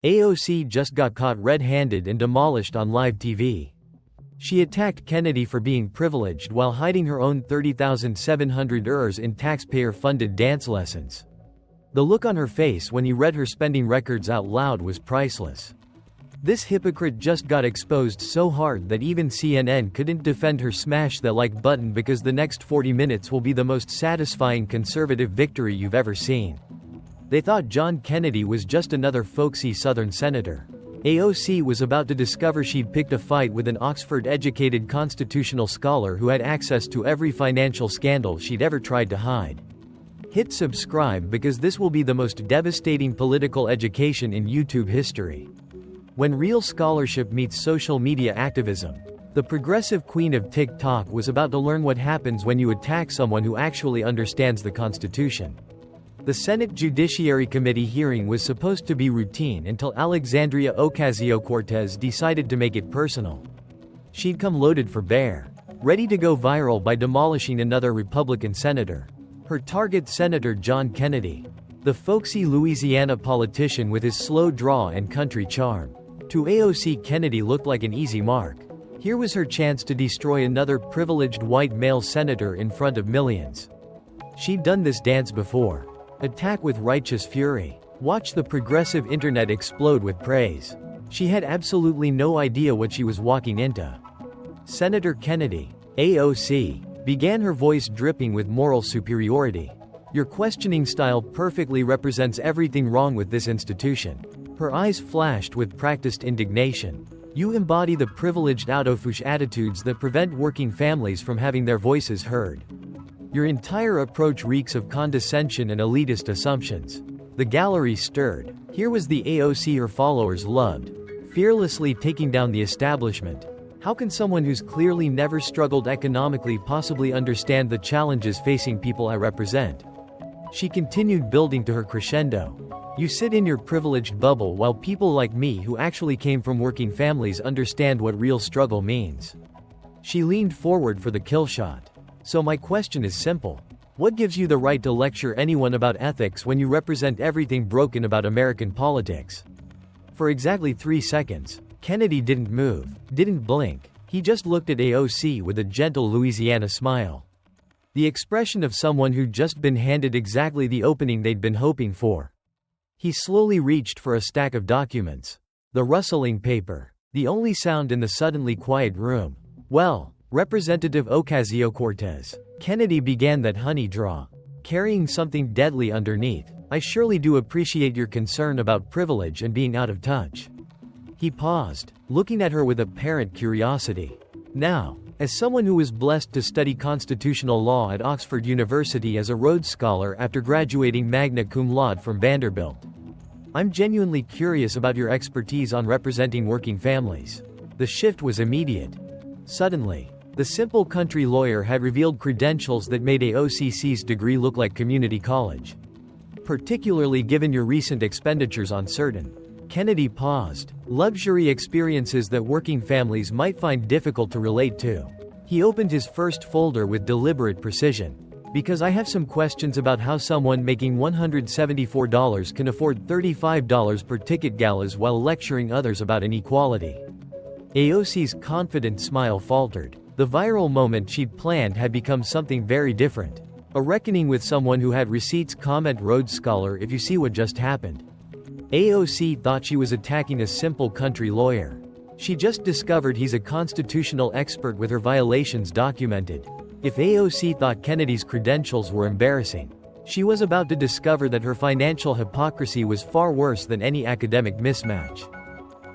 AOC just got caught red-handed and demolished on live TV. She attacked Kennedy for being privileged while hiding her own €30,700 in taxpayer-funded dance lessons. The look on her face when he read her spending records out loud was priceless. This hypocrite just got exposed so hard that even CNN couldn't defend her smash that like button because the next 40 minutes will be the most satisfying conservative victory you've ever seen. They thought John Kennedy was just another folksy Southern senator. AOC was about to discover she'd picked a fight with an Oxford-educated constitutional scholar who had access to every financial scandal she'd ever tried to hide. Hit subscribe because this will be the most devastating political education in YouTube history. When real scholarship meets social media activism, the progressive queen of TikTok was about to learn what happens when you attack someone who actually understands the Constitution. The Senate Judiciary Committee hearing was supposed to be routine until Alexandria Ocasio-Cortez decided to make it personal. She'd come loaded for bear, ready to go viral by demolishing another Republican senator. Her target, Senator John Kennedy, the folksy Louisiana politician with his slow draw and country charm. To AOC, Kennedy looked like an easy mark. Here was her chance to destroy another privileged white male senator in front of millions. She'd done this dance before. Attack with righteous fury. Watch the progressive internet explode with praise. She had absolutely no idea what she was walking into. Senator Kennedy, AOC, began, her voice dripping with moral superiority. Your questioning style perfectly represents everything wrong with this institution. Her eyes flashed with practiced indignation. You embody the privileged out-of-touch attitudes that prevent working families from having their voices heard. Your entire approach reeks of condescension and elitist assumptions. The gallery stirred. Here was the AOC her followers loved, fearlessly taking down the establishment. How can someone who's clearly never struggled economically possibly understand the challenges facing people I represent? She continued, building to her crescendo. You sit in your privileged bubble while people like me who actually came from working families understand what real struggle means. She leaned forward for the kill shot. So my question is simple. What gives you the right to lecture anyone about ethics when you represent everything broken about American politics? For exactly 3 seconds, Kennedy didn't move, didn't blink. He just looked at AOC with a gentle Louisiana smile. The expression of someone who'd just been handed exactly the opening they'd been hoping for. He slowly reached for a stack of documents. The rustling paper. The only sound in the suddenly quiet room. Well, Representative Ocasio-Cortez. Kennedy began that honey draw, carrying something deadly underneath. I surely do appreciate your concern about privilege and being out of touch. He paused, looking at her with apparent curiosity. Now, as someone who was blessed to study constitutional law at Oxford University as a Rhodes Scholar after graduating magna cum laude from Vanderbilt, I'm genuinely curious about your expertise on representing working families. The shift was immediate. Suddenly, the simple country lawyer had revealed credentials that made AOC's degree look like community college. Particularly given your recent expenditures on certain. Kennedy paused. Luxury experiences that working families might find difficult to relate to. He opened his first folder with deliberate precision. Because I have some questions about how someone making $174 can afford $35 per ticket galas while lecturing others about inequality. AOC's confident smile faltered. The viral moment she'd planned had become something very different. A reckoning with someone who had receipts. Comment Rhodes Scholar if you see what just happened. AOC thought she was attacking a simple country lawyer. She just discovered he's a constitutional expert with her violations documented. If AOC thought Kennedy's credentials were embarrassing, she was about to discover that her financial hypocrisy was far worse than any academic mismatch.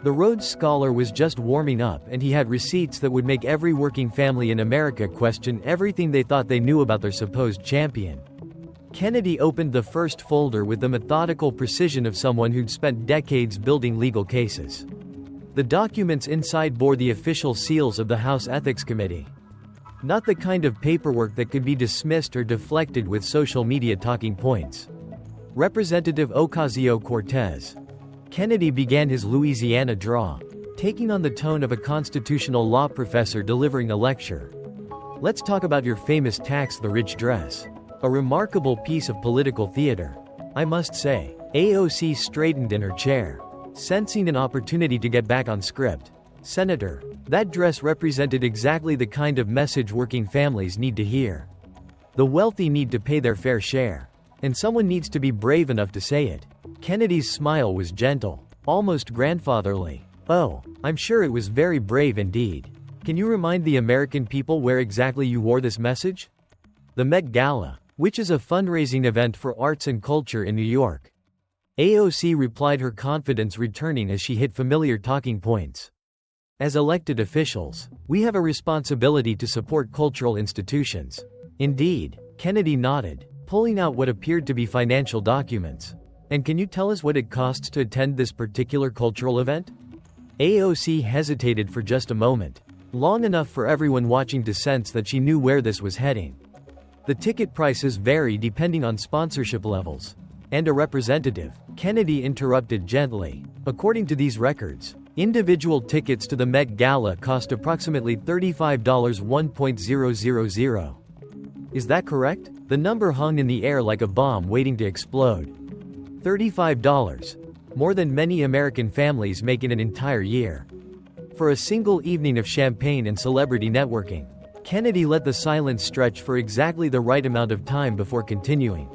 The Rhodes Scholar was just warming up, and he had receipts that would make every working family in America question everything they thought they knew about their supposed champion. Kennedy opened the first folder with the methodical precision of someone who'd spent decades building legal cases. The documents inside bore the official seals of the House Ethics Committee. Not the kind of paperwork that could be dismissed or deflected with social media talking points. Representative Ocasio-Cortez. Kennedy began his Louisiana draw, taking on the tone of a constitutional law professor delivering a lecture. Let's talk about your famous tax the rich dress. A remarkable piece of political theater. I must say. AOC straightened in her chair. sensing an opportunity to get back on script. Senator, that dress represented exactly the kind of message working families need to hear. The wealthy need to pay their fair share. And someone needs to be brave enough to say it. Kennedy's smile was gentle, almost grandfatherly. Oh, I'm sure it was very brave indeed. Can you remind the American people where exactly you wore this message? The Met Gala, which is a fundraising event for arts and culture in New York. AOC replied, her confidence returning as she hit familiar talking points. As elected officials, we have a responsibility to support cultural institutions. Indeed, Kennedy nodded, pulling out what appeared to be financial documents. And can you tell us what it costs to attend this particular cultural event? AOC hesitated for just a moment, long enough for everyone watching to sense that she knew where this was heading. The ticket prices vary depending on sponsorship levels. And a representative, Kennedy interrupted gently. According to these records, individual tickets to the Met Gala cost approximately $35. 1,000. Is that correct? The number hung in the air like a bomb waiting to explode. $35. More than many American families make in an entire year. For a single evening of champagne and celebrity networking. Kennedy let the silence stretch for exactly the right amount of time before continuing.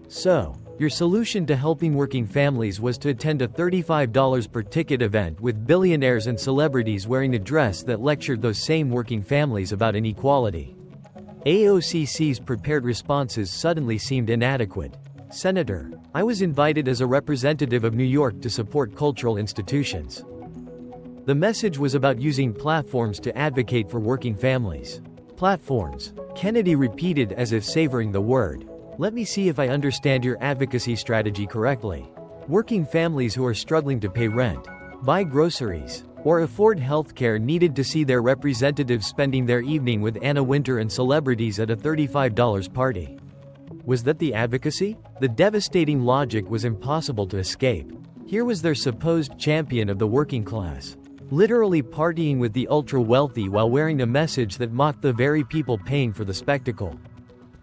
So, your solution to helping working families was to attend a $35 per ticket event with billionaires and celebrities wearing a dress that lectured those same working families about inequality. AOC's prepared responses suddenly seemed inadequate. Senator, I was invited as a representative of New York to support cultural institutions. The message was about using platforms to advocate for working families. Platforms, Kennedy repeated as if savoring the word. Let me see if I understand your advocacy strategy correctly. Working families who are struggling to pay rent, buy groceries, or afford healthcare needed to see their representatives spending their evening with Anna Wintour and celebrities at a $35 party. Was that the advocacy? The devastating logic was impossible to escape. Here was their supposed champion of the working class, literally partying with the ultra-wealthy while wearing a message that mocked the very people paying for the spectacle.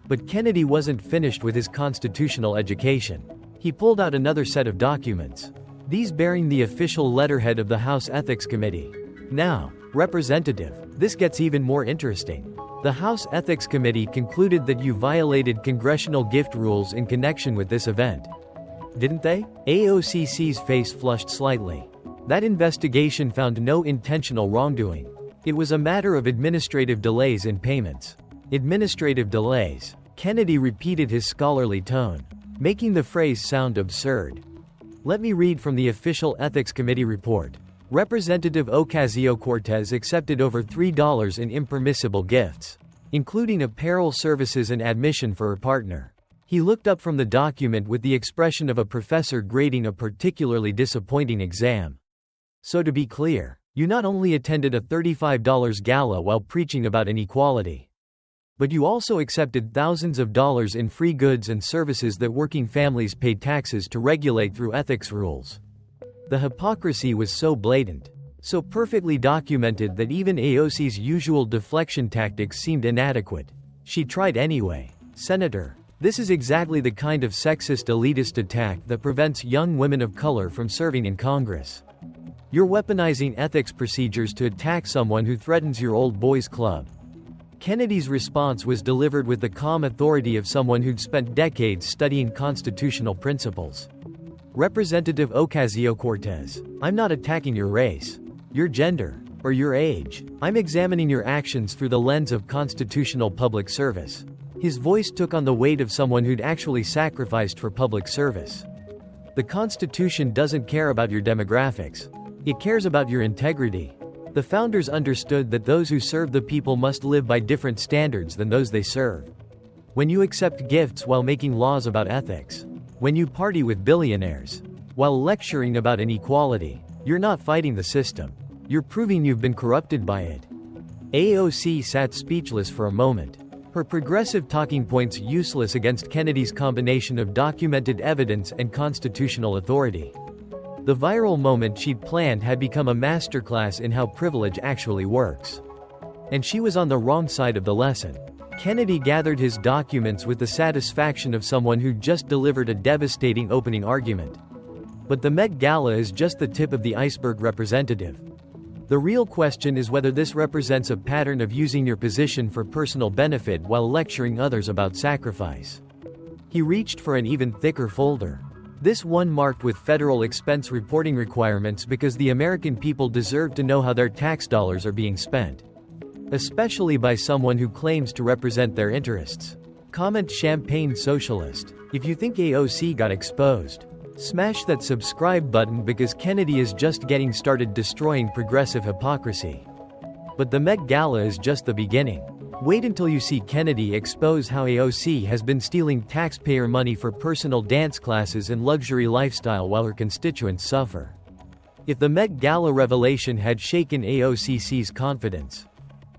But Kennedy wasn't finished with his constitutional education. He pulled out another set of documents, these bearing the official letterhead of the House Ethics Committee. Now, Representative, this gets even more interesting. The House Ethics Committee concluded that you violated congressional gift rules in connection with this event. Didn't they? AOC's face flushed slightly. That investigation found no intentional wrongdoing. It was a matter of administrative delays in payments. Administrative delays. Kennedy repeated his scholarly tone, making the phrase sound absurd. Let me read from the official Ethics Committee report. Representative Ocasio-Cortez accepted over $3 in impermissible gifts, including apparel, services and admission for her partner. He looked up from the document with the expression of a professor grading a particularly disappointing exam. So to be clear, you not only attended a $35 gala while preaching about inequality, but you also accepted thousands of dollars in free goods and services that working families paid taxes to regulate through ethics rules. The hypocrisy was so blatant, so perfectly documented that even AOC's usual deflection tactics seemed inadequate. She tried anyway. Senator, this is exactly the kind of sexist elitist attack that prevents young women of color from serving in Congress. You're weaponizing ethics procedures to attack someone who threatens your old boys club. Kennedy's response was delivered with the calm authority of someone who'd spent decades studying constitutional principles. Representative Ocasio-Cortez, I'm not attacking your race, your gender, or your age. I'm examining your actions through the lens of constitutional public service. His voice took on the weight of someone who'd actually sacrificed for public service. The Constitution doesn't care about your demographics. It cares about your integrity. The founders understood that those who serve the people must live by different standards than those they serve. When you accept gifts while making laws about ethics, when you party with billionaires, while lecturing about inequality, you're not fighting the system. You're proving you've been corrupted by it. AOC sat speechless for a moment, her progressive talking points useless against Kennedy's combination of documented evidence and constitutional authority. The viral moment she'd planned had become a masterclass in how privilege actually works. And she was on the wrong side of the lesson. Kennedy gathered his documents with the satisfaction of someone who'd just delivered a devastating opening argument. But the Met Gala is just the tip of the iceberg, Representative. The real question is whether this represents a pattern of using your position for personal benefit while lecturing others about sacrifice. He reached for an even thicker folder. This one marked with federal expense reporting requirements because the American people deserve to know how their tax dollars are being spent. Especially by someone who claims to represent their interests. Comment Champagne Socialist. If you think AOC got exposed, smash that subscribe button because Kennedy is just getting started destroying progressive hypocrisy. But the Met Gala is just the beginning. Wait until you see Kennedy expose how AOC has been stealing taxpayer money for personal dance classes and luxury lifestyle while her constituents suffer. If the Met Gala revelation had shaken AOC's confidence,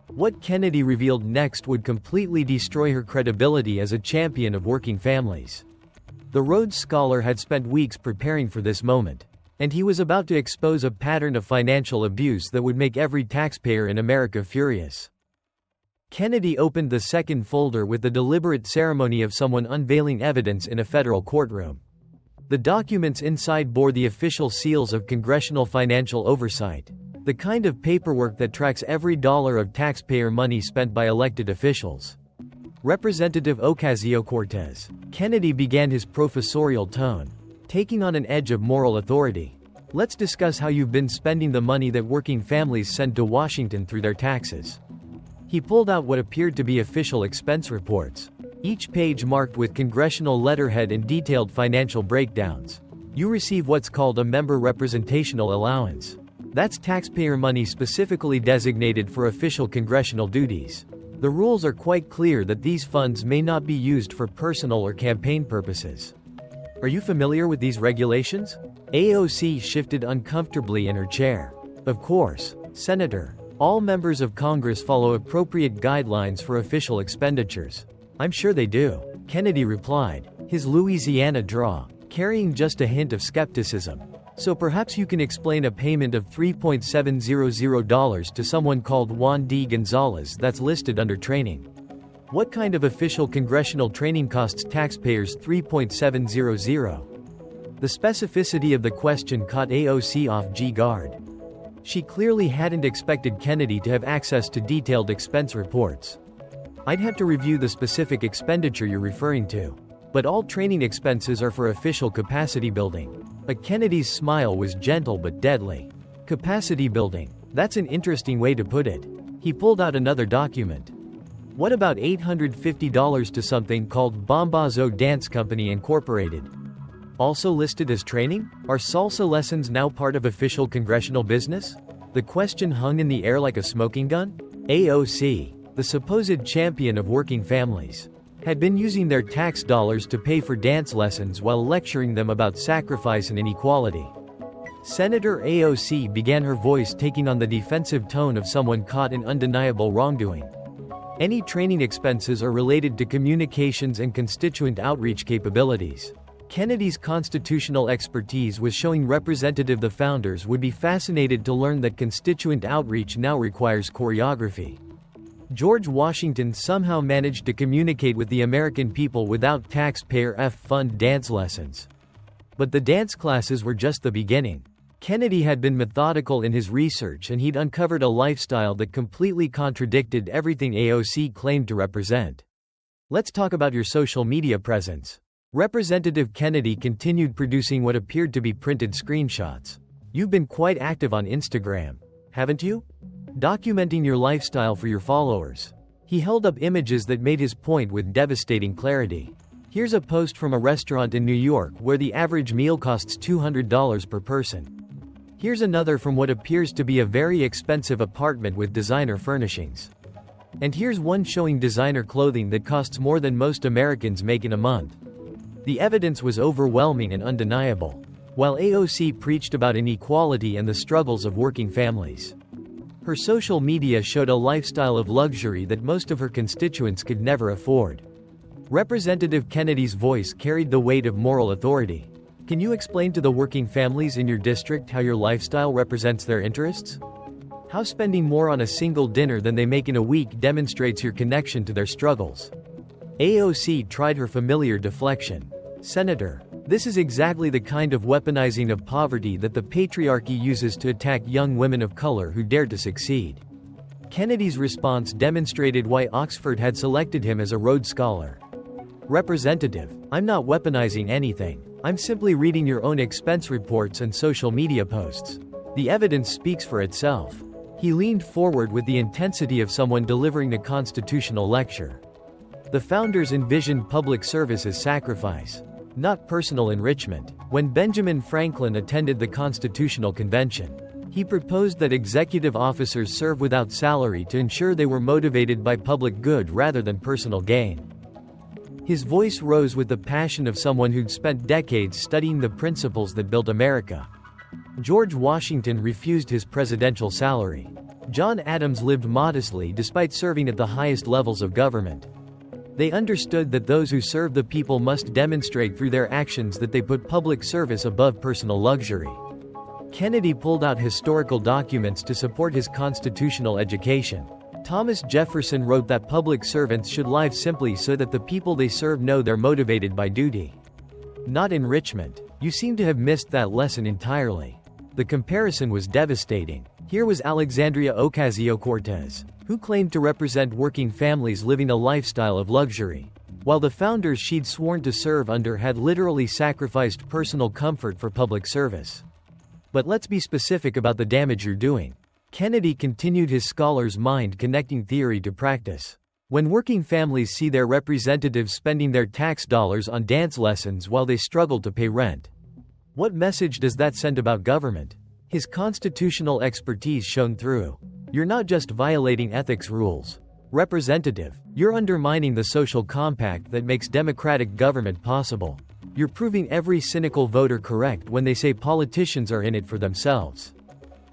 what Kennedy revealed next would completely destroy her credibility as a champion of working families. The Rhodes Scholar had spent weeks preparing for this moment, and he was about to expose a pattern of financial abuse that would make every taxpayer in America furious. Kennedy opened the second folder with the deliberate ceremony of someone unveiling evidence in a federal courtroom. The documents inside bore the official seals of Congressional Financial Oversight, the kind of paperwork that tracks every dollar of taxpayer money spent by elected officials. Representative Ocasio-Cortez. Kennedy began his professorial tone, taking on an edge of moral authority. Let's discuss how you've been spending the money that working families send to Washington through their taxes. He pulled out what appeared to be official expense reports, each page marked with congressional letterhead and detailed financial breakdowns. You receive what's called a member representational allowance. That's taxpayer money specifically designated for official congressional duties. The rules are quite clear that these funds may not be used for personal or campaign purposes. Are you familiar with these regulations? AOC shifted uncomfortably in her chair. Of course, Senator. All members of Congress follow appropriate guidelines for official expenditures. I'm sure they do, Kennedy replied, his Louisiana drawl carrying just a hint of skepticism. So perhaps you can explain a payment of $3.700 to someone called Juan D. Gonzalez that's listed under training. What kind of official congressional training costs taxpayers $3.700? The specificity of the question caught AOC off guard. She clearly hadn't expected Kennedy to have access to detailed expense reports. I'd have to review the specific expenditure you're referring to. But all training expenses are for official capacity building. But Kennedy's smile was gentle but deadly. Capacity building. That's an interesting way to put it. He pulled out another document. What about $850 to something called Bombazo Dance Company Incorporated? Also listed as training? Are salsa lessons now part of official congressional business? The question hung in the air like a smoking gun. AOC, the supposed champion of working families, had been using their tax dollars to pay for dance lessons while lecturing them about sacrifice and inequality. Senator AOC began her voice taking on the defensive tone of someone caught in undeniable wrongdoing. Any training expenses are related to communications and constituent outreach capabilities. Kennedy's constitutional expertise was showing Representative the founders would be fascinated to learn that constituent outreach now requires choreography. George Washington somehow managed to communicate with the American people without taxpayer-fund dance lessons. But the dance classes were just the beginning. Kennedy had been methodical in his research and he'd uncovered a lifestyle that completely contradicted everything AOC claimed to represent. Let's talk about your social media presence. Representative Kennedy continued producing what appeared to be printed screenshots. You've been quite active on Instagram, haven't you? Documenting your lifestyle for your followers. He held up images that made his point with devastating clarity. Here's a post from a restaurant in New York where the average meal costs $200 per person. Here's another from what appears to be a very expensive apartment with designer furnishings. And here's one showing designer clothing that costs more than most Americans make in a month. The evidence was overwhelming and undeniable. While AOC preached about inequality and the struggles of working families, her social media showed a lifestyle of luxury that most of her constituents could never afford. Representative Kennedy's voice carried the weight of moral authority. Can you explain to the working families in your district how your lifestyle represents their interests? How spending more on a single dinner than they make in a week demonstrates your connection to their struggles? AOC tried her familiar deflection. Senator, This is exactly the kind of weaponizing of poverty that the patriarchy uses to attack young women of color who dare to succeed. Kennedy's response demonstrated why Oxford had selected him as a Rhodes Scholar. Representative, I'm not weaponizing anything. I'm simply reading your own expense reports and social media posts. The evidence speaks for itself. He leaned forward with the intensity of someone delivering a constitutional lecture. The founders envisioned public service as sacrifice, not personal enrichment. When Benjamin Franklin attended the Constitutional Convention, he proposed that executive officers serve without salary to ensure they were motivated by public good rather than personal gain. His voice rose with the passion of someone who'd spent decades studying the principles that built America. George Washington refused his presidential salary. John Adams lived modestly despite serving at the highest levels of government. They understood that those who serve the people must demonstrate through their actions that they put public service above personal luxury. Kennedy pulled out historical documents to support his constitutional education. Thomas Jefferson wrote that public servants should live simply so that the people they serve know they're motivated by duty, not enrichment. You seem to have missed that lesson entirely. The comparison was devastating. Here was Alexandria Ocasio-Cortez, who claimed to represent working families living a lifestyle of luxury, while the founders she'd sworn to serve under had literally sacrificed personal comfort for public service. But let's be specific about the damage you're doing. Kennedy continued his scholar's mind, connecting theory to practice. When working families see their representatives spending their tax dollars on dance lessons while they struggle to pay rent, what message does that send about government? His constitutional expertise shone through. You're not just violating ethics rules, Representative, you're undermining the social compact that makes democratic government possible. You're proving every cynical voter correct when they say politicians are in it for themselves.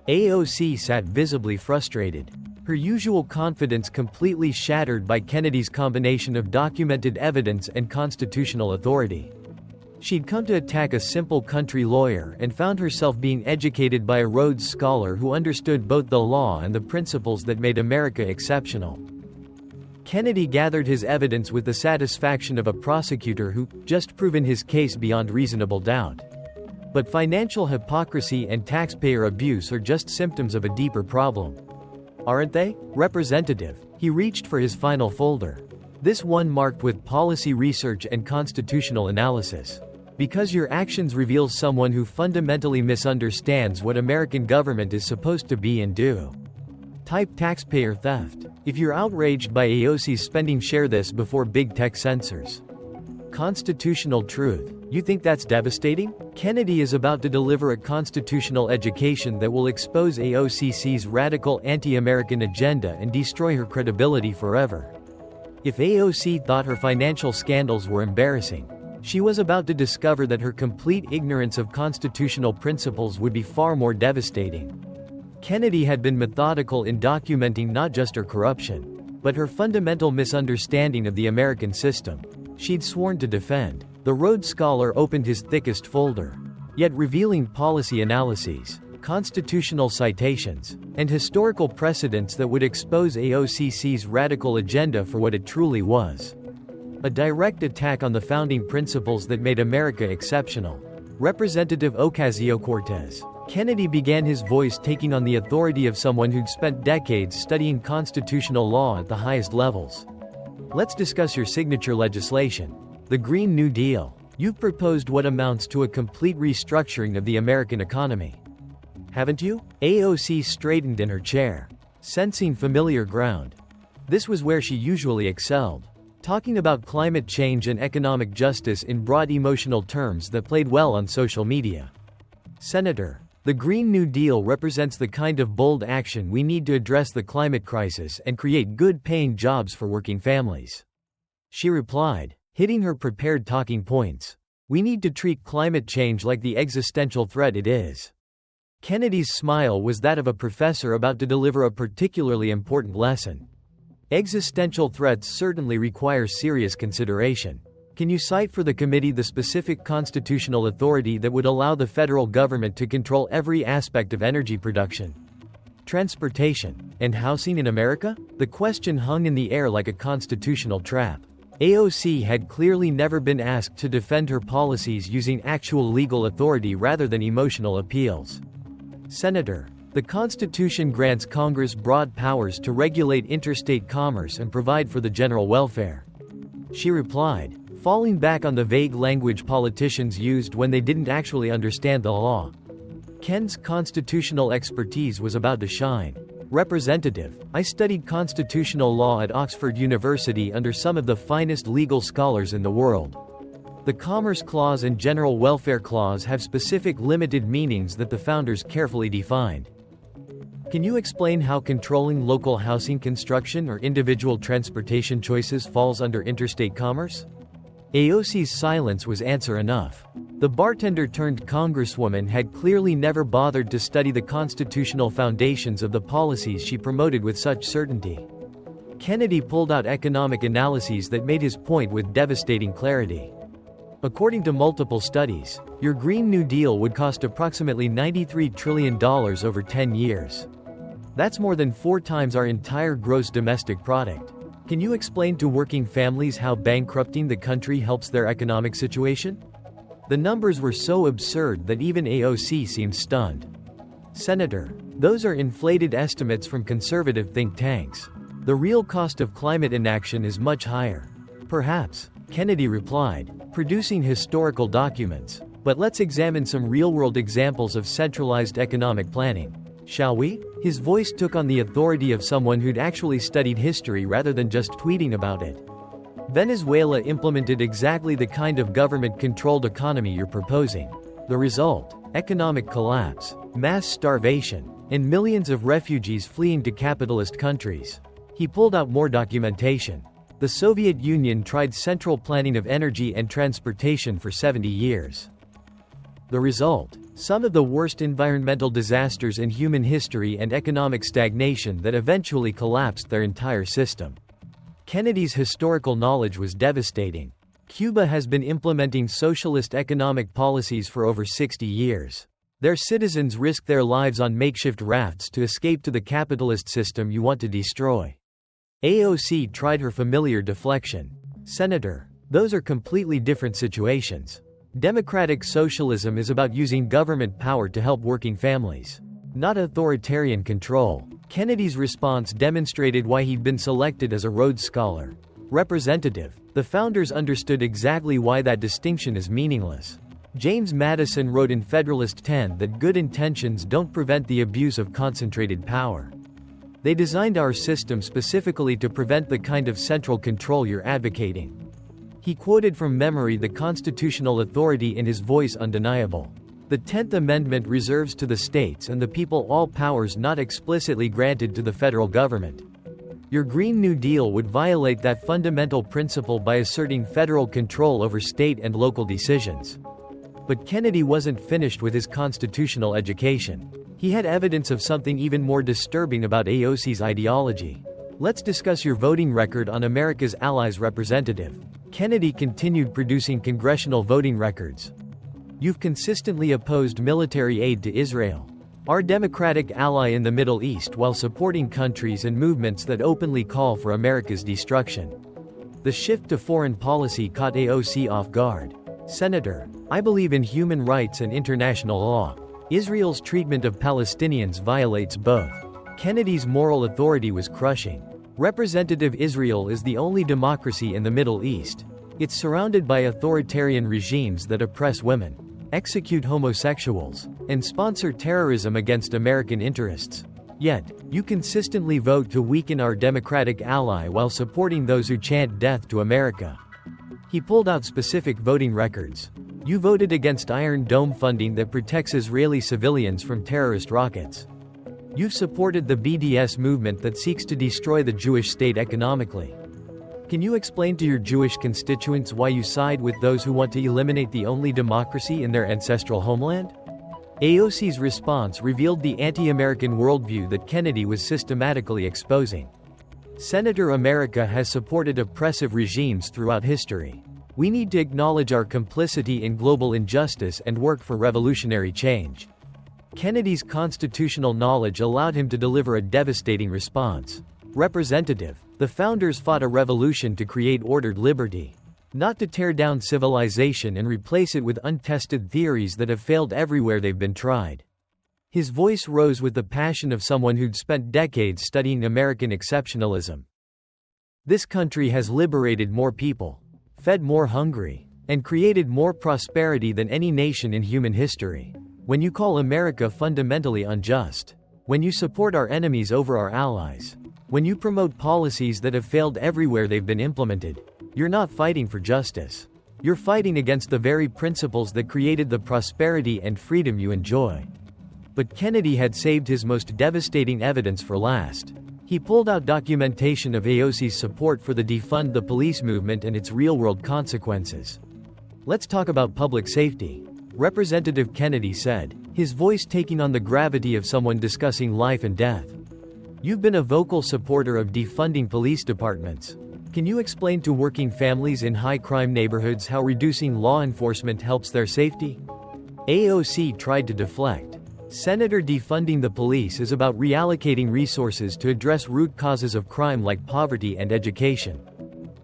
AOC sat visibly frustrated, her usual confidence completely shattered by Kennedy's combination of documented evidence and constitutional authority. She'd come to attack a simple country lawyer and found herself being educated by a Rhodes Scholar who understood both the law and the principles that made America exceptional. Kennedy gathered his evidence with the satisfaction of a prosecutor who just proven his case beyond reasonable doubt. But financial hypocrisy and taxpayer abuse are just symptoms of a deeper problem, aren't they, Representative? He reached for his final folder. This one marked with policy research and constitutional analysis. Because your actions reveal someone who fundamentally misunderstands what American government is supposed to be and do. Type taxpayer theft. If you're outraged by AOC's spending, share this before big tech censors. Constitutional truth. You think that's devastating? Kennedy is about to deliver a constitutional education that will expose AOC's radical anti-American agenda and destroy her credibility forever. If AOC thought her financial scandals were embarrassing, she was about to discover that her complete ignorance of constitutional principles would be far more devastating. Kennedy had been methodical in documenting not just her corruption, but her fundamental misunderstanding of the American system she'd sworn to defend. The Rhodes Scholar opened his thickest folder, yet revealing policy analyses, constitutional citations, and historical precedents that would expose AOC's radical agenda for what it truly was. A direct attack on the founding principles that made America exceptional. Representative Ocasio-Cortez. Kennedy began his voice taking on the authority of someone who'd spent decades studying constitutional law at the highest levels. Let's discuss your signature legislation, the Green New Deal. You've proposed what amounts to a complete restructuring of the American economy, haven't you? AOC straightened in her chair, sensing familiar ground. This was where she usually excelled, talking about climate change and economic justice in broad emotional terms that played well on social media. Senator, the Green New Deal represents the kind of bold action we need to address the climate crisis and create good-paying jobs for working families. She replied, hitting her prepared talking points. We need to treat climate change like the existential threat it is. Kennedy's smile was that of a professor about to deliver a particularly important lesson. Existential threats certainly require serious consideration. Can you cite for the committee the specific constitutional authority that would allow the federal government to control every aspect of energy production, transportation, and housing in America? The question hung in the air like a constitutional trap. AOC had clearly never been asked to defend her policies using actual legal authority rather than emotional appeals. Senator, the Constitution grants Congress broad powers to regulate interstate commerce and provide for the general welfare. She replied, falling back on the vague language politicians used when they didn't actually understand the law. Ken's constitutional expertise was about to shine. Representative, I studied constitutional law at Oxford University under some of the finest legal scholars in the world. The Commerce Clause and General Welfare Clause have specific limited meanings that the founders carefully defined. Can you explain how controlling local housing construction or individual transportation choices falls under interstate commerce? AOC's silence was answer enough. The bartender-turned-congresswoman had clearly never bothered to study the constitutional foundations of the policies she promoted with such certainty. Kennedy pulled out economic analyses that made his point with devastating clarity. According to multiple studies, your Green New Deal would cost approximately $93 trillion over 10 years. That's more than 4 times our entire gross domestic product. Can you explain to working families how bankrupting the country helps their economic situation? The numbers were so absurd that even AOC seemed stunned. Senator, those are inflated estimates from conservative think tanks. The real cost of climate inaction is much higher. Perhaps, Kennedy replied, producing historical documents. But let's examine some real-world examples of centralized economic planning. Shall we? His voice took on the authority of someone who'd actually studied history rather than just tweeting about it. Venezuela implemented exactly the kind of government-controlled economy you're proposing. The result? Economic collapse, mass starvation, and millions of refugees fleeing to capitalist countries. He pulled out more documentation. The Soviet Union tried central planning of energy and transportation for 70 years. The result? Some of the worst environmental disasters in human history and economic stagnation that eventually collapsed their entire system. Kennedy's historical knowledge was devastating. Cuba has been implementing socialist economic policies for over 60 years. Their citizens risk their lives on makeshift rafts to escape to the capitalist system you want to destroy. AOC tried her familiar deflection. Senator, those are completely different situations. Democratic socialism is about using government power to help working families, not authoritarian control. Kennedy's response demonstrated why he'd been selected as a Rhodes Scholar. Representative, the founders understood exactly why that distinction is meaningless. James Madison wrote in Federalist 10 that good intentions don't prevent the abuse of concentrated power. They designed our system specifically to prevent the kind of central control you're advocating. He quoted from memory the constitutional authority in his voice undeniable. The 10th Amendment reserves to the states and the people all powers not explicitly granted to the federal government. Your Green New Deal would violate that fundamental principle by asserting federal control over state and local decisions. But Kennedy wasn't finished with his constitutional education. He had evidence of something even more disturbing about AOC's ideology. Let's discuss your voting record on America's Allies, Representative. Kennedy continued producing congressional voting records. You've consistently opposed military aid to Israel, our democratic ally in the Middle East, while supporting countries and movements that openly call for America's destruction. The shift to foreign policy caught AOC off guard. Senator, I believe in human rights and international law. Israel's treatment of Palestinians violates both. Kennedy's moral authority was crushing. Representative, Israel is the only democracy in the Middle East. It's surrounded by authoritarian regimes that oppress women, execute homosexuals, and sponsor terrorism against American interests. Yet, you consistently vote to weaken our democratic ally while supporting those who chant death to America. He pulled out specific voting records. You voted against Iron Dome funding that protects Israeli civilians from terrorist rockets. You've supported the BDS movement that seeks to destroy the Jewish state economically. Can you explain to your Jewish constituents why you side with those who want to eliminate the only democracy in their ancestral homeland? AOC's response revealed the anti-American worldview that Kennedy was systematically exposing. Senator, America has supported oppressive regimes throughout history. We need to acknowledge our complicity in global injustice and work for revolutionary change. Kennedy's constitutional knowledge allowed him to deliver a devastating response. Representative, The founders fought a revolution to create ordered liberty, not to tear down civilization and replace it with untested theories that have failed everywhere they've been tried. His voice rose with the passion of someone who'd spent decades studying American exceptionalism. This country has liberated more people, fed more hungry, and created more prosperity than any nation in human history. When you call America fundamentally unjust, when you support our enemies over our allies, when you promote policies that have failed everywhere they've been implemented, you're not fighting for justice. You're fighting against the very principles that created the prosperity and freedom you enjoy. But Kennedy had saved his most devastating evidence for last. He pulled out documentation of AOC's support for the defund the police movement and its real-world consequences. Let's talk about public safety, Representative Kennedy said, his voice taking on the gravity of someone discussing life and death. You've been a vocal supporter of defunding police departments. Can you explain to working families in high-crime neighborhoods how reducing law enforcement helps their safety? AOC tried to deflect. Senator, defunding the police is about reallocating resources to address root causes of crime like poverty and education.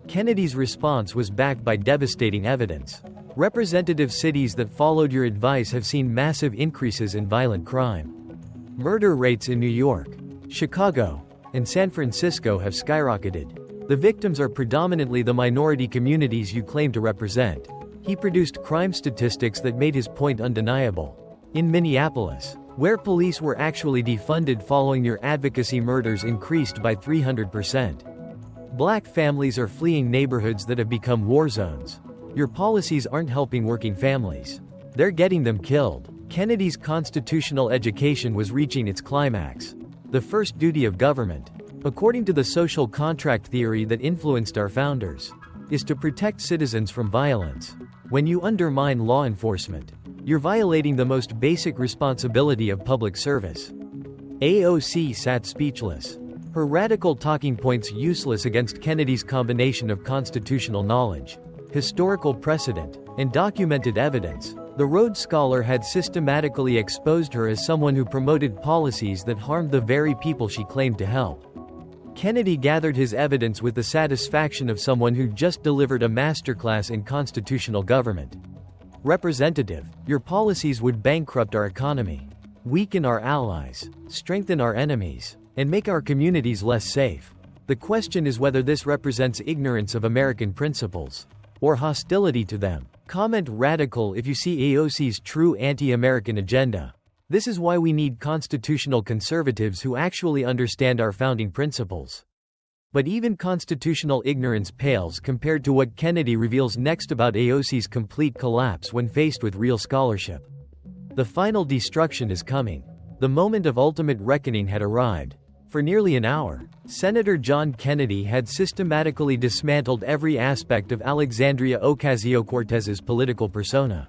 Kennedy's response was backed by devastating evidence. Representative cities that followed your advice have seen massive increases in violent crime. Murder rates in New York, Chicago, and San Francisco have skyrocketed. The victims are predominantly the minority communities you claim to represent. He produced crime statistics that made his point undeniable. In Minneapolis, where police were actually defunded following your advocacy, murders increased by 300%. Black families are fleeing neighborhoods that have become war zones. Your policies aren't helping working families. They're getting them killed. Kennedy's constitutional education was reaching its climax. The first duty of government, according to the social contract theory that influenced our founders, is to protect citizens from violence. When you undermine law enforcement, you're violating the most basic responsibility of public service. AOC sat speechless, her radical talking points useless against Kennedy's combination of constitutional knowledge, historical precedent, and documented evidence. The Rhodes Scholar had systematically exposed her as someone who promoted policies that harmed the very people she claimed to help. Kennedy gathered his evidence with the satisfaction of someone who just delivered a masterclass in constitutional government. Representative, your policies would bankrupt our economy, weaken our allies, strengthen our enemies, and make our communities less safe. The question is whether this represents ignorance of American principles, or hostility to them. Comment radical if you see AOC's true anti-American agenda. This is why we need constitutional conservatives who actually understand our founding principles. But even constitutional ignorance pales compared to what Kennedy reveals next about AOC's complete collapse when faced with real scholarship. The final destruction is coming. The moment of ultimate reckoning had arrived. For nearly an hour, Senator John Kennedy had systematically dismantled every aspect of Alexandria Ocasio-Cortez's political persona.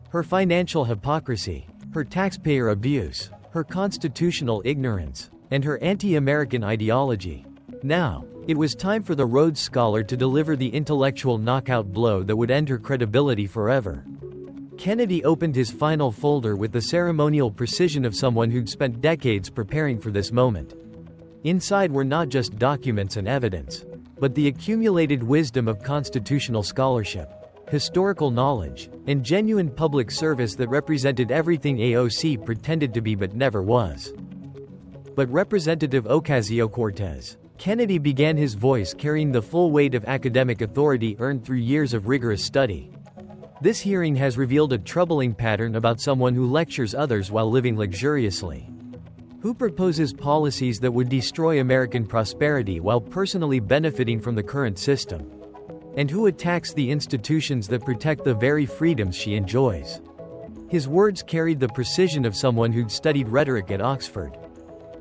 Her financial hypocrisy, her taxpayer abuse, her constitutional ignorance, and her anti-American ideology. Now, it was time for the Rhodes Scholar to deliver the intellectual knockout blow that would end her credibility forever. Kennedy opened his final folder with the ceremonial precision of someone who'd spent decades preparing for this moment. Inside were not just documents and evidence, but the accumulated wisdom of constitutional scholarship, historical knowledge, and genuine public service that represented everything AOC pretended to be but never was. But Representative Ocasio-Cortez, Kennedy began his voice carrying the full weight of academic authority earned through years of rigorous study. This hearing has revealed a troubling pattern about someone who lectures others while living luxuriously. Who proposes policies that would destroy American prosperity while personally benefiting from the current system? And who attacks the institutions that protect the very freedoms she enjoys? His words carried the precision of someone who'd studied rhetoric at Oxford.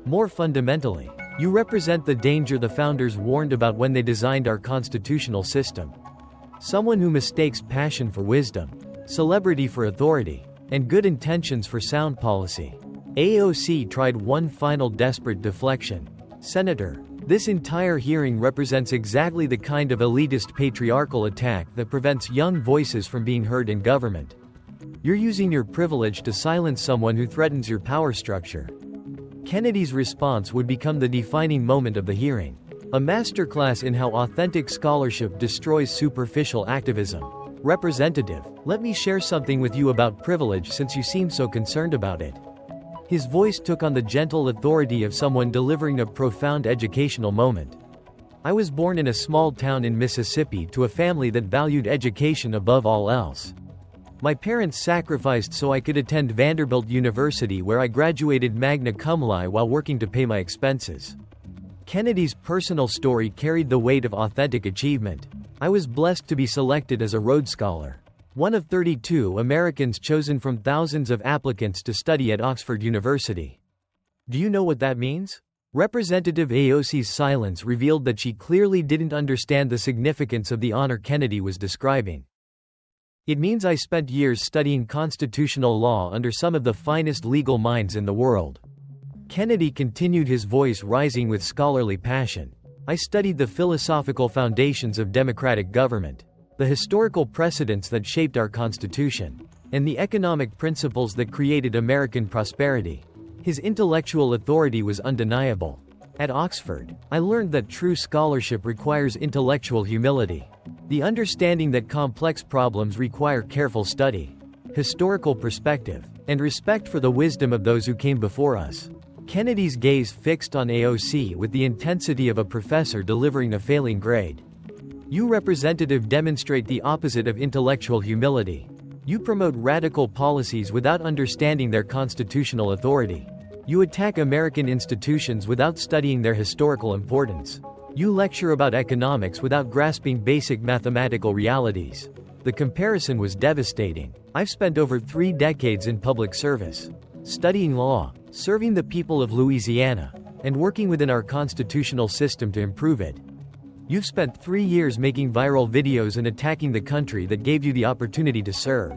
More fundamentally, you represent the danger the founders warned about when they designed our constitutional system. Someone who mistakes passion for wisdom, celebrity for authority, and good intentions for sound policy. AOC tried one final desperate deflection. Senator, this entire hearing represents exactly the kind of elitist patriarchal attack that prevents young voices from being heard in government. You're using your privilege to silence someone who threatens your power structure. Kennedy's response would become the defining moment of the hearing. A masterclass in how authentic scholarship destroys superficial activism. Representative, let me share something with you about privilege since you seem so concerned about it. His voice took on the gentle authority of someone delivering a profound educational moment. I was born in a small town in Mississippi to a family that valued education above all else. My parents sacrificed so I could attend Vanderbilt University, where I graduated magna cum laude while working to pay my expenses. Kennedy's personal story carried the weight of authentic achievement. I was blessed to be selected as a Rhodes Scholar, one of 32 Americans chosen from thousands of applicants to study at Oxford University. Do you know what that means? Representative AOC's silence revealed that she clearly didn't understand the significance of the honor Kennedy was describing. It means I spent years studying constitutional law under some of the finest legal minds in the world. Kennedy continued, his voice rising with scholarly passion. I studied the philosophical foundations of democratic government, the historical precedents that shaped our Constitution, and the economic principles that created American prosperity. His intellectual authority was undeniable. At Oxford, I learned that true scholarship requires intellectual humility, the understanding that complex problems require careful study, historical perspective, and respect for the wisdom of those who came before us. Kennedy's gaze fixed on AOC with the intensity of a professor delivering a failing grade. You, representative, demonstrate the opposite of intellectual humility. You promote radical policies without understanding their constitutional authority. You attack American institutions without studying their historical importance. You lecture about economics without grasping basic mathematical realities. The comparison was devastating. I've spent over 3 decades in public service, studying law, serving the people of Louisiana, and working within our constitutional system to improve it. You've spent 3 years making viral videos and attacking the country that gave you the opportunity to serve.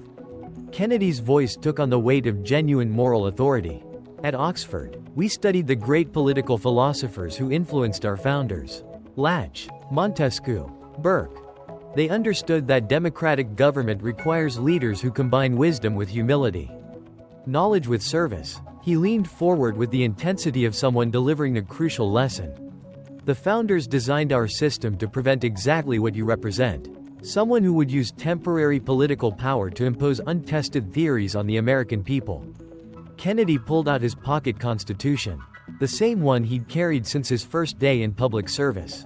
Kennedy's voice took on the weight of genuine moral authority. At Oxford, we studied the great political philosophers who influenced our founders. Lach, Montesquieu, Burke. They understood that democratic government requires leaders who combine wisdom with humility, knowledge with service. He leaned forward with the intensity of someone delivering a crucial lesson. The founders designed our system to prevent exactly what you represent. Someone who would use temporary political power to impose untested theories on the American people. Kennedy pulled out his pocket constitution, the same one he'd carried since his first day in public service.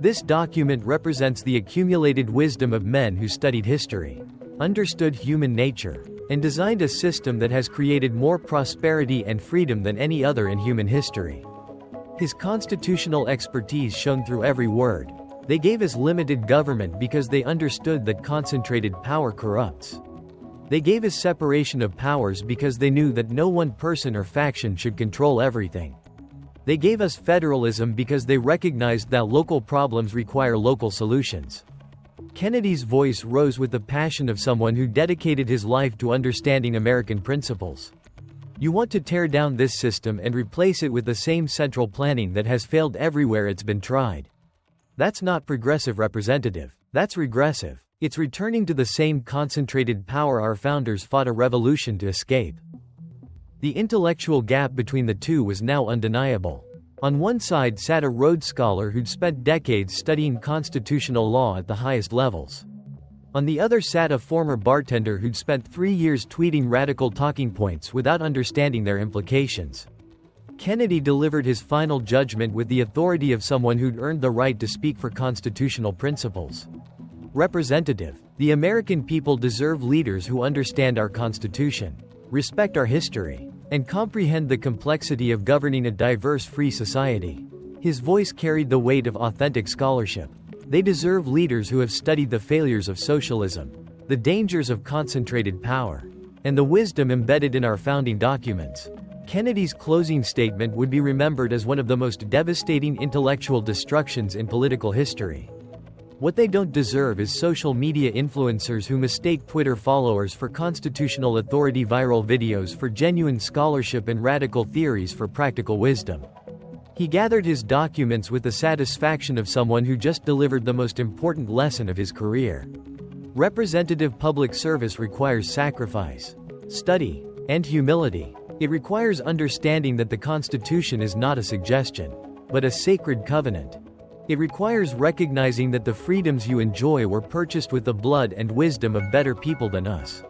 This document represents the accumulated wisdom of men who studied history, understood human nature, and designed a system that has created more prosperity and freedom than any other in human history. His constitutional expertise shone through every word. They gave us limited government because they understood that concentrated power corrupts. They gave us separation of powers because they knew that no one person or faction should control everything. They gave us federalism because they recognized that local problems require local solutions. Kennedy's voice rose with the passion of someone who dedicated his life to understanding American principles. You want to tear down this system and replace it with the same central planning that has failed everywhere it's been tried. That's not progressive, representative. That's regressive. It's returning to the same concentrated power our founders fought a revolution to escape. The intellectual gap between the two was now undeniable. On one side sat a Rhodes Scholar who'd spent decades studying constitutional law at the highest levels. On the other sat a former bartender who'd spent 3 years tweeting radical talking points without understanding their implications. Kennedy delivered his final judgment with the authority of someone who'd earned the right to speak for constitutional principles. Representative, the American people deserve leaders who understand our Constitution, respect our history, and comprehend the complexity of governing a diverse, free society. His voice carried the weight of authentic scholarship. They deserve leaders who have studied the failures of socialism, the dangers of concentrated power, and the wisdom embedded in our founding documents. Kennedy's closing statement would be remembered as one of the most devastating intellectual destructions in political history. What they don't deserve is social media influencers who mistake Twitter followers for constitutional authority, viral videos for genuine scholarship, and radical theories for practical wisdom. He gathered his documents with the satisfaction of someone who just delivered the most important lesson of his career. Representative public service requires sacrifice, study, and humility. It requires understanding that the Constitution is not a suggestion, but a sacred covenant. It requires recognizing that the freedoms you enjoy were purchased with the blood and wisdom of better people than us.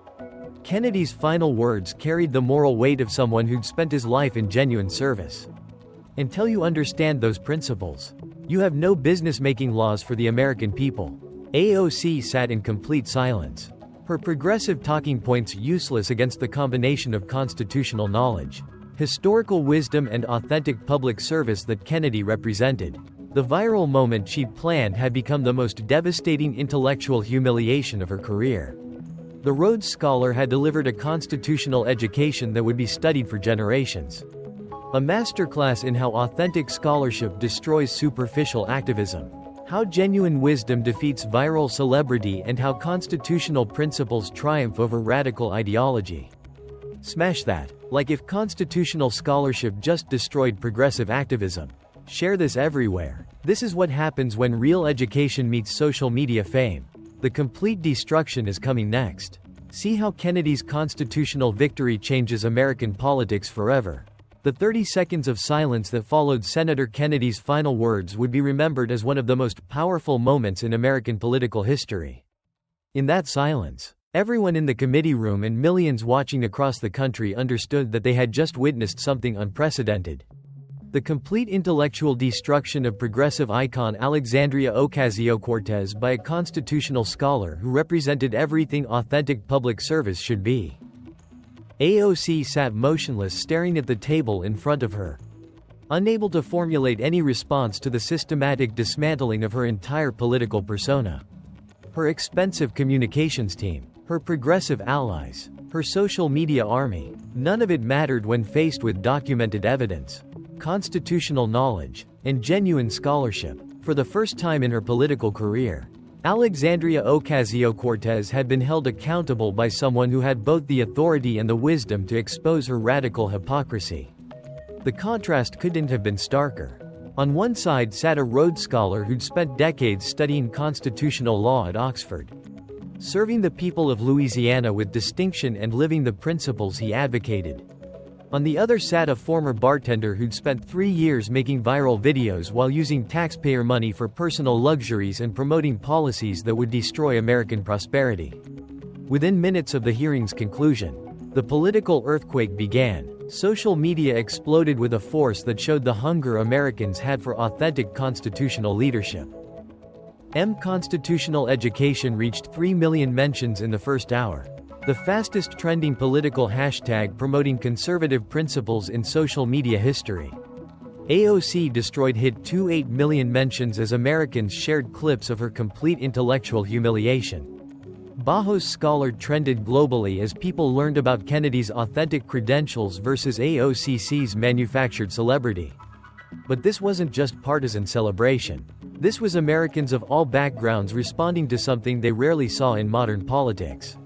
Kennedy's final words carried the moral weight of someone who'd spent his life in genuine service. Until you understand those principles, you have no business making laws for the American people. AOC sat in complete silence. Her progressive talking points useless against the combination of constitutional knowledge, historical wisdom and authentic public service that Kennedy represented. The viral moment she'd planned had become the most devastating intellectual humiliation of her career. The Rhodes Scholar had delivered a constitutional education that would be studied for generations. A masterclass in how authentic scholarship destroys superficial activism, how genuine wisdom defeats viral celebrity, and how constitutional principles triumph over radical ideology. Smash that, like if constitutional scholarship just destroyed progressive activism. Share this everywhere. This is what happens when real education meets social media fame. The complete destruction is coming next. See how Kennedy's constitutional victory changes American politics forever. The 30 seconds of silence that followed Senator Kennedy's final words would be remembered as one of the most powerful moments in American political history. In that silence, everyone in the committee room and millions watching across the country understood that they had just witnessed something unprecedented. The complete intellectual destruction of progressive icon Alexandria Ocasio-Cortez by a constitutional scholar who represented everything authentic public service should be. AOC sat motionless, staring at the table in front of her, unable to formulate any response to the systematic dismantling of her entire political persona. Her expensive communications team, her progressive allies, her social media army, none of it mattered when faced with documented evidence, constitutional knowledge, and genuine scholarship. For the first time in her political career, Alexandria Ocasio-Cortez had been held accountable by someone who had both the authority and the wisdom to expose her radical hypocrisy. The contrast couldn't have been starker. On one side sat a Rhodes Scholar who'd spent decades studying constitutional law at Oxford, serving the people of Louisiana with distinction and living the principles he advocated. On the other sat a former bartender who'd spent 3 years making viral videos while using taxpayer money for personal luxuries and promoting policies that would destroy American prosperity. Within minutes of the hearing's conclusion, the political earthquake began. Social media exploded with a force that showed the hunger Americans had for authentic constitutional leadership. Constitutional education reached 3 million mentions in the first hour, the fastest trending political hashtag promoting conservative principles in social media history. AOC destroyed hit 28 million mentions as Americans shared clips of her complete intellectual humiliation. Bajos Scholar trended globally as people learned about Kennedy's authentic credentials versus AOC's manufactured celebrity. But this wasn't just partisan celebration. This was Americans of all backgrounds responding to something they rarely saw in modern politics.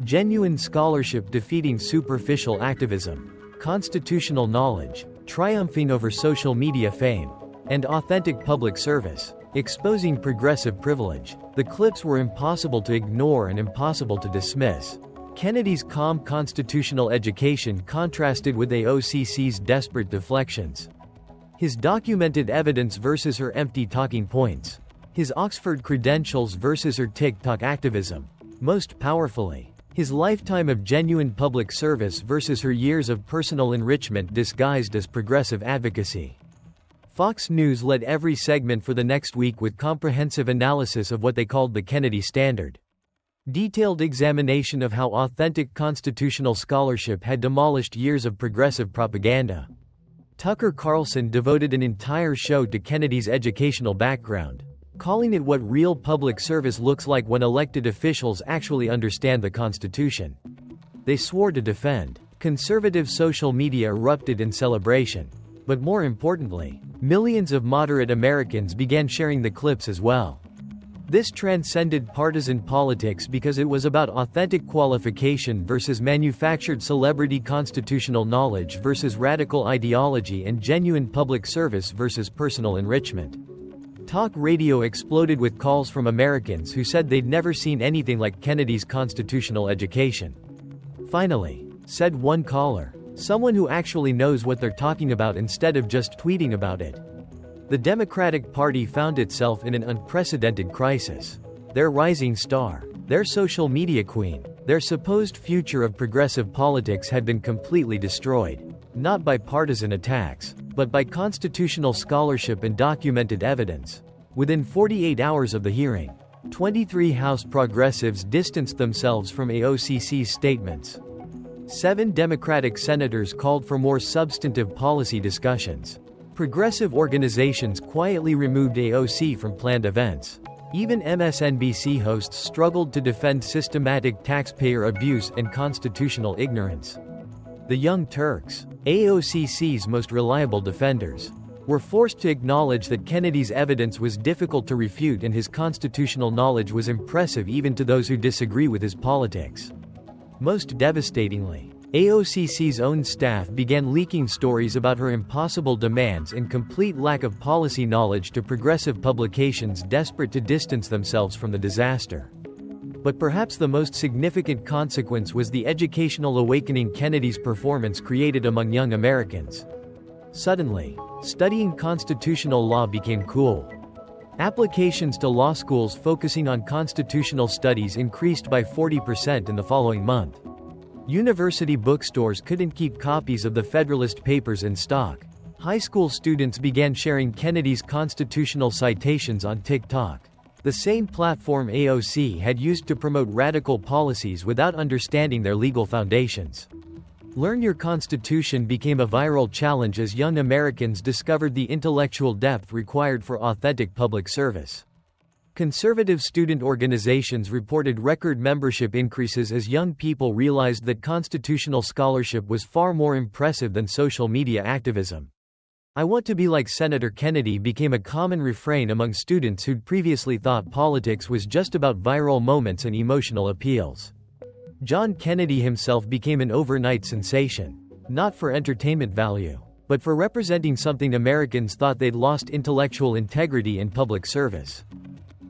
Genuine scholarship defeating superficial activism, constitutional knowledge triumphing over social media fame, and authentic public service exposing progressive privilege. The clips were impossible to ignore and impossible to dismiss. Kennedy's calm constitutional education contrasted with AOC's desperate deflections. His documented evidence versus her empty talking points. His Oxford credentials versus her TikTok activism. Most powerfully, his lifetime of genuine public service versus her years of personal enrichment disguised as progressive advocacy. Fox News led every segment for the next week with comprehensive analysis of what they called the Kennedy Standard. Detailed examination of how authentic constitutional scholarship had demolished years of progressive propaganda. Tucker Carlson devoted an entire show to Kennedy's educational background, calling it what real public service looks like when elected officials actually understand the Constitution. They swore to defend. Conservative social media erupted in celebration. But more importantly, millions of moderate Americans began sharing the clips as well. This transcended partisan politics because it was about authentic qualification versus manufactured celebrity, constitutional knowledge versus radical ideology, and genuine public service versus personal enrichment. Talk radio exploded with calls from Americans who said they'd never seen anything like Kennedy's constitutional education. Finally, said one caller, someone who actually knows what they're talking about instead of just tweeting about it. The Democratic Party found itself in an unprecedented crisis. Their rising star, their social media queen, their supposed future of progressive politics had been completely destroyed. Not by partisan attacks, but by constitutional scholarship and documented evidence. Within 48 hours of the hearing, 23 House progressives distanced themselves from AOC's statements. 7 Democratic senators called for more substantive policy discussions. Progressive organizations quietly removed AOC from planned events. Even MSNBC hosts struggled to defend systematic taxpayer abuse and constitutional ignorance. The Young Turks, AOC's most reliable defenders, were forced to acknowledge that Kennedy's evidence was difficult to refute and his constitutional knowledge was impressive even to those who disagree with his politics. Most devastatingly, AOC's own staff began leaking stories about her impossible demands and complete lack of policy knowledge to progressive publications desperate to distance themselves from the disaster. But perhaps the most significant consequence was the educational awakening Kennedy's performance created among young Americans. Suddenly, studying constitutional law became cool. Applications to law schools focusing on constitutional studies increased by 40% in the following month. University bookstores couldn't keep copies of the Federalist Papers in stock. High school students began sharing Kennedy's constitutional citations on TikTok, the same platform AOC had used to promote radical policies without understanding their legal foundations. Learn Your Constitution became a viral challenge as young Americans discovered the intellectual depth required for authentic public service. Conservative student organizations reported record membership increases as young people realized that constitutional scholarship was far more impressive than social media activism. "I want to be like Senator Kennedy" became a common refrain among students who'd previously thought politics was just about viral moments and emotional appeals. John Kennedy himself became an overnight sensation, not for entertainment value, but for representing something Americans thought they'd lost: intellectual integrity and public service.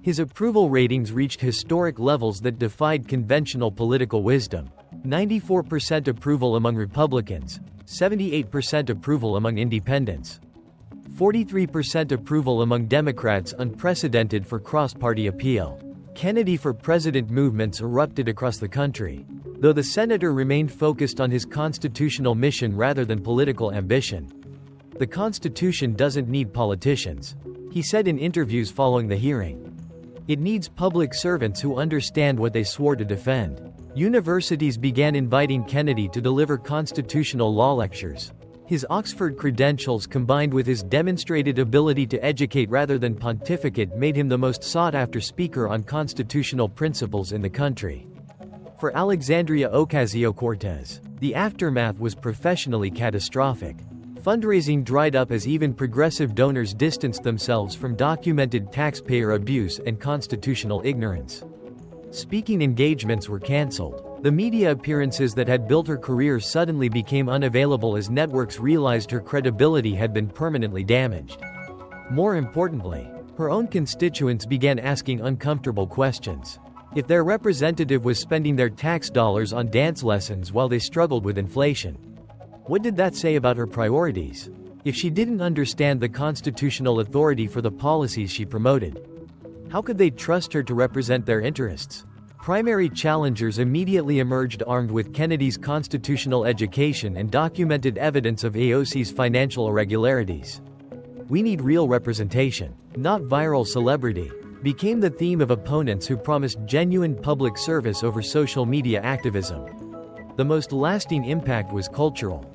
His approval ratings reached historic levels that defied conventional political wisdom. 94% approval among Republicans, 78% approval among independents, 43% approval among Democrats, unprecedented for cross-party appeal. Kennedy for President movements erupted across the country, though the senator remained focused on his constitutional mission rather than political ambition. "The Constitution doesn't need politicians," he said in interviews following the hearing. "It needs public servants who understand what they swore to defend." Universities began inviting Kennedy to deliver constitutional law lectures. His Oxford credentials combined with his demonstrated ability to educate rather than pontificate made him the most sought-after speaker on constitutional principles in the country. For Alexandria Ocasio-Cortez, the aftermath was professionally catastrophic. Fundraising dried up as even progressive donors distanced themselves from documented taxpayer abuse and constitutional ignorance. Speaking engagements were canceled. The media appearances that had built her career suddenly became unavailable as networks realized her credibility had been permanently damaged. More importantly, her own constituents began asking uncomfortable questions. If their representative was spending their tax dollars on dance lessons while they struggled with inflation, what did that say about her priorities? If she didn't understand the constitutional authority for the policies she promoted, how could they trust her to represent their interests? Primary challengers immediately emerged armed with Kennedy's constitutional education and documented evidence of AOC's financial irregularities. "We need real representation, not viral celebrity," became the theme of opponents who promised genuine public service over social media activism. The most lasting impact was cultural.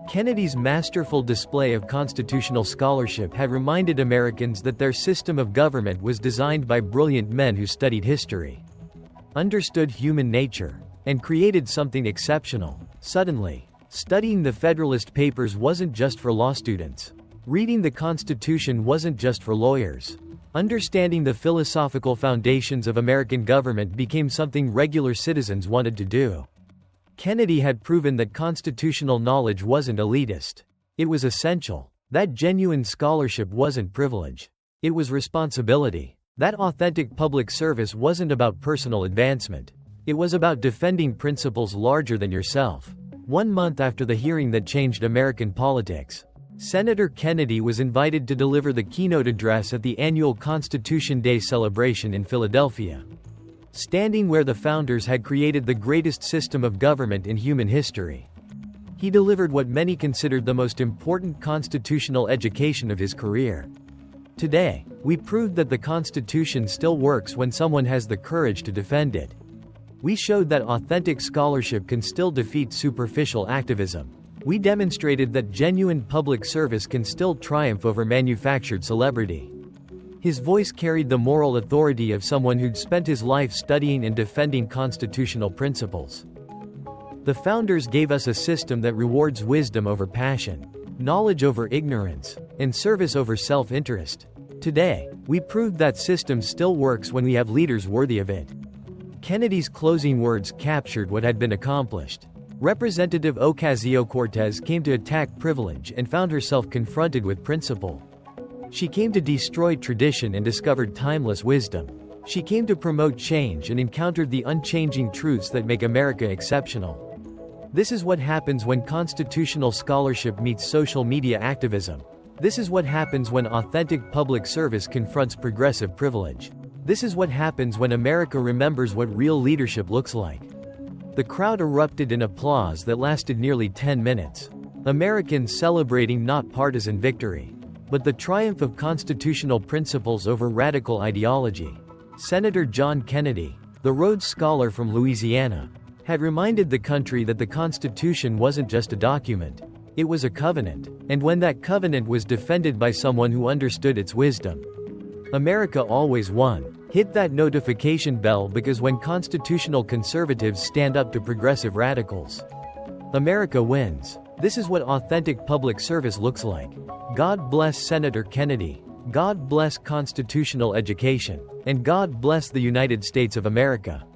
Kennedy's masterful display of constitutional scholarship had reminded Americans that their system of government was designed by brilliant men who studied history, understood human nature, and created something exceptional. Suddenly, studying the Federalist Papers wasn't just for law students. Reading the Constitution wasn't just for lawyers. Understanding the philosophical foundations of American government became something regular citizens wanted to do. Kennedy had proven that constitutional knowledge wasn't elitist. It was essential. That genuine scholarship wasn't privilege. It was responsibility. That authentic public service wasn't about personal advancement. It was about defending principles larger than yourself. 1 month after the hearing that changed American politics, Senator Kennedy was invited to deliver the keynote address at the annual Constitution Day celebration in Philadelphia. Standing where the founders had created the greatest system of government in human history, he delivered what many considered the most important constitutional education of his career. Today, we proved that the Constitution still works when someone has the courage to defend it. We showed that authentic scholarship can still defeat superficial activism. We demonstrated that genuine public service can still triumph over manufactured celebrity. His voice carried the moral authority of someone who'd spent his life studying and defending constitutional principles. The founders gave us a system that rewards wisdom over passion, knowledge over ignorance, and service over self-interest. Today, we proved that system still works when we have leaders worthy of it. Kennedy's closing words captured what had been accomplished. Representative Ocasio-Cortez came to attack privilege and found herself confronted with principle. She came to destroy tradition and discovered timeless wisdom. She came to promote change and encountered the unchanging truths that make America exceptional. This is what happens when constitutional scholarship meets social media activism. This is what happens when authentic public service confronts progressive privilege. This is what happens when America remembers what real leadership looks like. The crowd erupted in applause that lasted nearly 10 minutes. Americans celebrating not partisan victory, but the triumph of constitutional principles over radical ideology. Senator John Kennedy, the Rhodes Scholar from Louisiana, had reminded the country that the Constitution wasn't just a document, it was a covenant, and when that covenant was defended by someone who understood its wisdom, America always won. Hit that notification bell because when constitutional conservatives stand up to progressive radicals, America wins. This is what authentic public service looks like. God bless Senator Kennedy. God bless constitutional education. And God bless the United States of America.